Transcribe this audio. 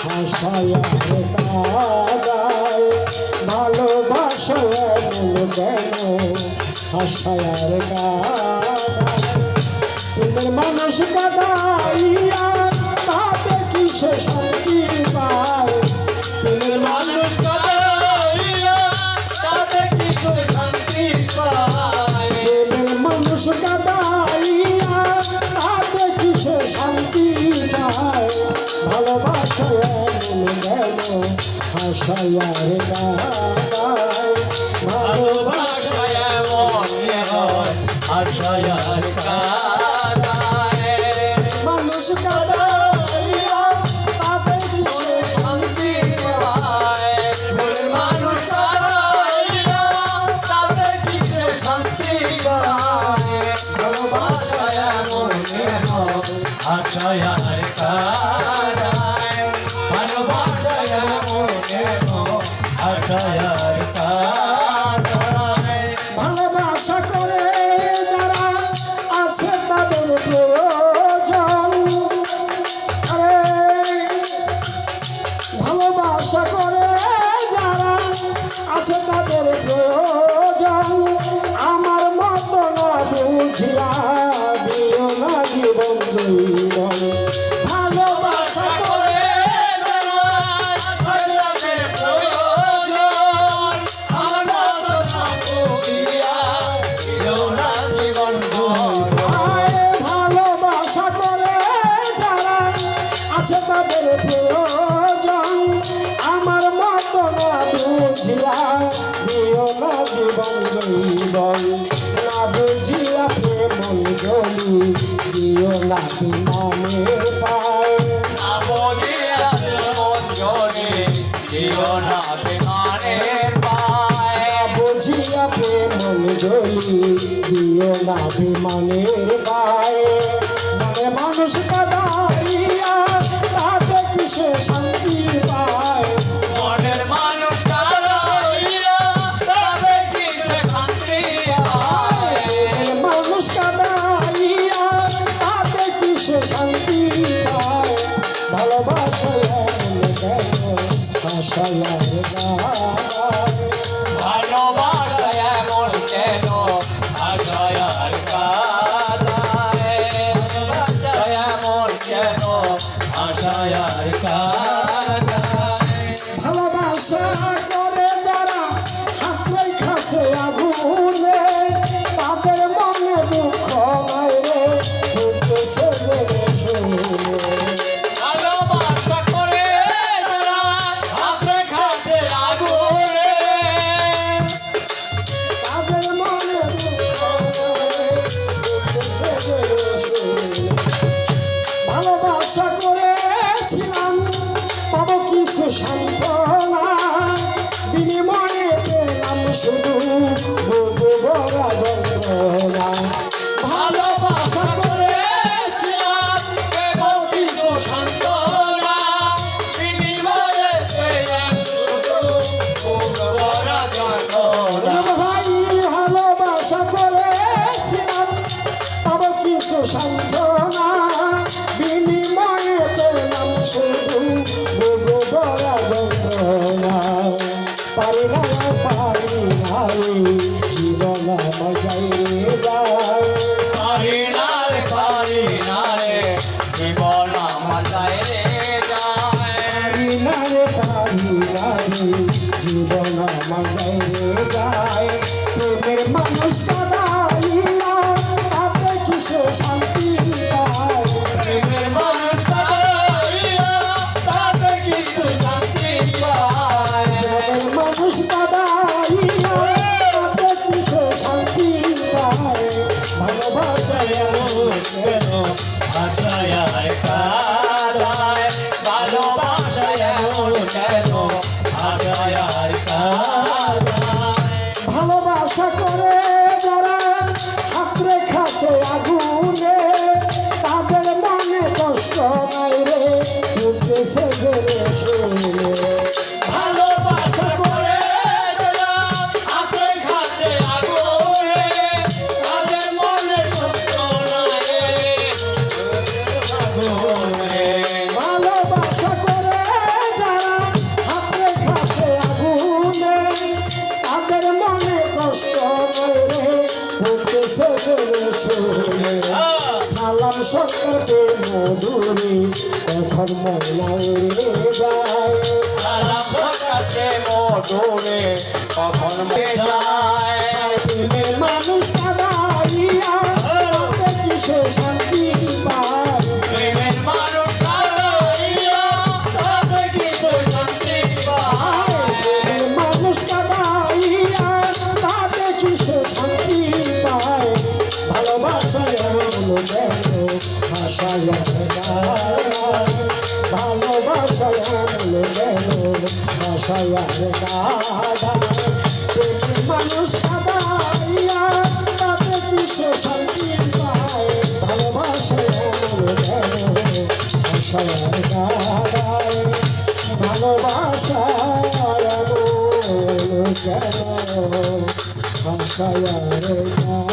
আশায় কাদায় ভালোবাসা এমন কেন আশায় কাদায় প্রেমের মানুষ কাদাইয়া তাতে কিসে শান্তি পায় প্রেমের মানুষ কাদাইয়া তাতে কিসে শান্তি পায় প্রেমের মানুষ কাদাইয়া তাতে কিসে শান্তি পায় ভালোবাসা এমন কেন আশায় কাদায় ভালোবাসা এমন কেন আশায় কাদায় মানুষ কাদাইয়া তাতে কিসে শান্তি পায় মানুষ কাদাইয়া তাতে কিসে শান্তি পায় ভালোবাসা এমন কেন আশায় কাদায় ভালোবাসা এমন কেন আশায় কাদায় ভালোবাসা করে যারা আছে তাদের প্রয়োজন ভালোবাসা করে যারা আছে তাদের প্রয়োজন আমার মতো না বুঝিয়া দিও না জীবন জীবন ভালোবাসা করে যারা আছে তাদের প্রয়োজন আমার মতো না বুঝিয়া দিও না জীবন ভালোবাসা করে যারা আছে তাদের প্রয়োজন আমার মতো না বুঝিয়া দিও না জীবন জীবন না বুঝিয়া প্রেম জলি দিও না বিমানের পায় না বুঝিয়া প্রেম জলি দিও না বিমানের পায় না বুঝিয়া প্রেম জলি দিও না বিমানের পায় মনে মানুষ কাদাইয়া তাতে কিসে শান্তি পায় মনের মানুষ কাদাইয়া তাতে কিসে শান্তি পায় মানুষ কাদাইয়া তাতে কিসে শান্তি পায় ভালোবাসা এমন কেন আশায় কাদায় ভালোবাসা এমন কেন আশায় কাদায় ভালোবাসা এমন কেন আশায় কাদায় ভালোবাসা করে যারা হাত রেখাছে আগুনে তাদের মনে দুঃখ নাই রে দুঃখে জেনে শুনে ভালোবাসা করে যারা হাত রেখাছে আগুনে তাদের মনে দুঃখ নাই দুঃখে জেনে শুনে ভালোবাসা করেছিলাম পাবো কিছু সান্ত্বনা বিনিময়ে পেলাম শুধু ভরা যন্ত্রণা ভালোবাসা করেছিলাম পাবো কিছু সান্ত্বনা বিনিময়ে পেলাম শুধু ভরা যন্ত্রণা ভাই ভালোবাসা করেছিলাম পাবো কিছু সান্ত্বনা বিনিময়ে পেলাম শুধু ভরা যন্ত্রণা পারি না জীবন মজাই যায় পারি না রে জীবন মজাই যায় পারি না রে জীবন মজাই যায় প্রেমের মানুষ কাদাইয়া তাতে কিসে শান্তি পায় প্রেমের মানুষ কাদাইয়া তাতে কিসে শান্তি পায় মানুষ কাদাইয়া তাতে কিসে শান্তি পায় ভালোবাসা এমন কেন আশায় কাদায় ভালোবাসা এমন কেন আশায় কাদায় ভালোবাসা করে যারা হাত রেখাছে আগুনে তাদের মনে কষ্ট নাই রে দুঃখে জেনে শুনে ভালোবাসা করে যারা হাত রেখাছে আগুনে তাদের মনে কষ্ট নাই রে ভালোবাসা করে নাই রে যায় সারা ফোটাতে মধুরে কখন যায় প্রেমের মানুষ কাদাইয়া তাতে কিসে শান্তি পায় প্রেমের মানুষ কাদাইয়া তাতে কিসে শান্তি পায় প্রেমের মানুষ কাদাইয়া তাতে কিসে শান্তি পায় ভালোবাসা এমন যেন ভাষায় ভালোবাসা এমন যেন ভাষায় মানুষ কাদাইয়া তাতে কিসে শান্তি পায় ভালোবাসা এমন যেন ভাষায় ভালোবাসা এমন যেন ভাষায়